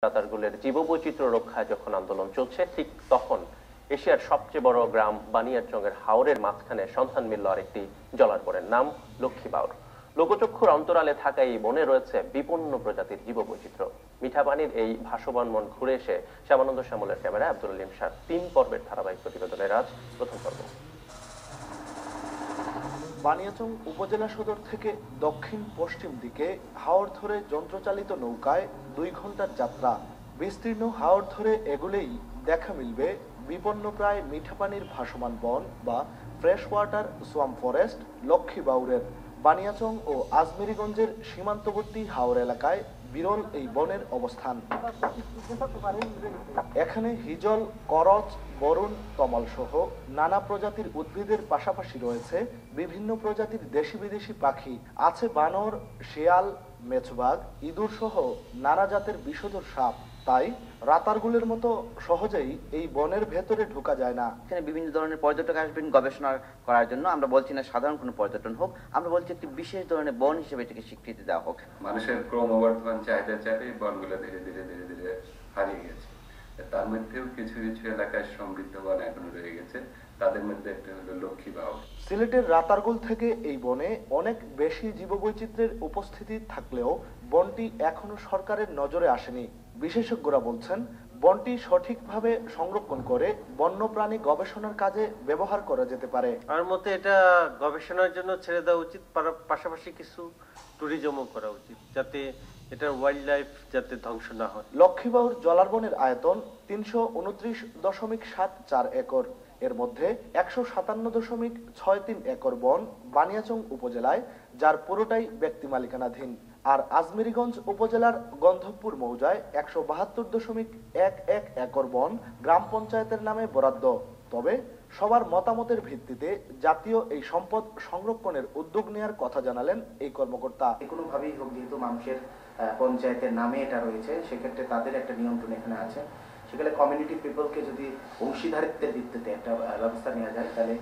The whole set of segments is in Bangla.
রাতারগুলের জীববৈচিত্র্য রক্ষায় যখন আন্দোলন চলছে ঠিক তখন এশিয়ার সবচেয়ে বড় গ্রাম বানিয়াচংয়ের হাওরের মাঝখানে সন্ধান মিলল আরেকটি জলার বনের নাম লক্ষ্মী বাউর। লোকচক্ষুর অন্তরালে থাকা এই বনে রয়েছে বিপন্ন প্রজাতির জীববৈচিত্র্য। মিঠা পানির এই ভাসমান বন ঘুরে এসে শ্যামানন্দ শ্যামলের ক্যামেরায় আব্দুল আলিম শাহ ৩ পর্বের ধারাবাহিক প্রতিবেদনের আজ প্রথম পর্ব। বানিয়াচং উপজেলা সদর থেকে দক্ষিণ পশ্চিম দিকে হাওর ধরে যন্ত্রচালিত নৌকায় ২ ঘন্টার যাত্রা। বিস্তীর্ণ হাওর ধরে এগুলেই দেখা মিলবে বিপন্ন প্রায় মিঠা পানির ভাসমান বন বা fresh water swamp forest Lakshmi বাউরের। বানিয়াচং ও আজমেরীগঞ্জের সীমান্তবর্তী হাওর এলাকায় বিরল এই বনের অবস্থান। এখানে হিজল, করচ, বরুণ, তমাল সহ নানা প্রজাতির উদ্ভিদের পাশাপাশি রয়েছে বিভিন্ন প্রজাতির দেশি বিদেশি পাখি। আছে বানর, শিয়াল, মেছবাগ, ইঁদুর সহ নানা জাতের বিষধর সাপ। তাই রাতারগুলের মতো সহজেই এই বনের ভেতরে ঢোকা যায় না। এখানে বিভিন্ন ধরনের পর্যটক আসবেন গবেষণা করার জন্য। আমরা বলছি না সাধারণ কোনো পর্যটন হোক, আমরা বলছি একটি বিশেষ ধরনের বন হিসেবে এটাকে স্বীকৃতি দেওয়া হোক। মানুষের ক্রমবর্ধমান চাহিদার চাপে বনগুলো ধীরে ধীরে ধীরে ধীরে হারিয়ে গেছে। তার মধ্যেও কিছু কিছু এলাকায় সমৃদ্ধ বন এখনো রয়ে গেছে। তাদের মধ্যে একটা হলো লক্ষ্মী বাউর। সিলেটের রাতারগুল থেকে এই বনে অনেক বেশি জীববৈচিত্র্যের উপস্থিতি থাকলেও বনটি এখনো সরকারের নজরে আসেনি। বিশেষজ্ঞরা বলছেন বনটি সঠিকভাবে সংরক্ষণ করে বন্যপ্রাণী গবেষণার কাজে ব্যবহার করা যেতে পারে। আমার মতে এটা গবেষণার জন্য ছেড়ে দেওয়া উচিত, পাশাপাশি কিছু ট্যুরিজমও করা উচিত, যাতে এটা ওয়াইল্ড লাইফ যাতে ধ্বংস না হয়। লক্ষ্মী বাউর জলার বনের আয়তন ৩২৯.৭৪ একর। এর মধ্যে ১৫৭.৬৩ একর বন বানিয়াচং উপজেলায়, যার পুরোটাই ব্যক্তি মালিকানাধীন। আর আজমেরীগঞ্জ উপজেলার গন্ধবপুর মৌজায় ১৭২.১১ একর বন গ্রাম পঞ্চায়েতের নামে বরাদ্দ। তবে সবার মতামতের ভিত্তিতে জাতীয় এই সম্পদ সংরক্ষণের উদ্যোগ নেওয়ার কথা জানালেন এই কর্মকর্তা। কোনোভাবেই হোক, যেহেতু মানুষের পঞ্চায়েতের নামে এটা রয়েছে, সেক্ষেত্রে তাদের একটা নিয়ন্ত্রণ এখানে আছে। সেখানে কমিউনিটি পিপলকে যদি অংশীদারিত্বের ভিত্তিতে একটা ব্যবস্থা নেওয়া যায়, তাহলে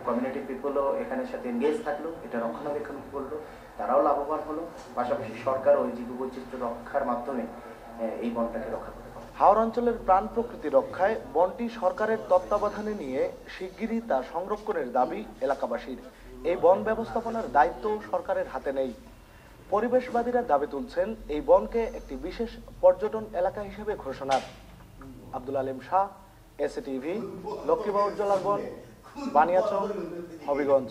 কমিউনিটি পিপলও এখানের সাথে এনগেজ থাকলো, এটা রক্ষণাবেক্ষণ করলো, তারাও লাভবান হলো। পাশাপাশি সরকার ওই জীববৈচিত্র্য রক্ষার মাধ্যমে এই বনটাকে রক্ষা করতে পারে। হাওর অঞ্চলের প্রাণ প্রকৃতি রক্ষায় বনটি সরকারের তত্ত্বাবধানে নিয়ে শিগগিরই তা সংরক্ষণের দাবি এলাকাবাসীর। এই বন ব্যবস্থাপনার দায়িত্ব সরকারের হাতে নেই। পরিবেশবাদীরা দাবি তুলছেন এই বনকে একটি বিশেষ পর্যটন এলাকা হিসেবে ঘোষণার। আব্দুল আলিম শাহ, এসএ টিভি, লক্ষ্মী বাউর জলার বন, বানিয়াচং, হবিগঞ্জ।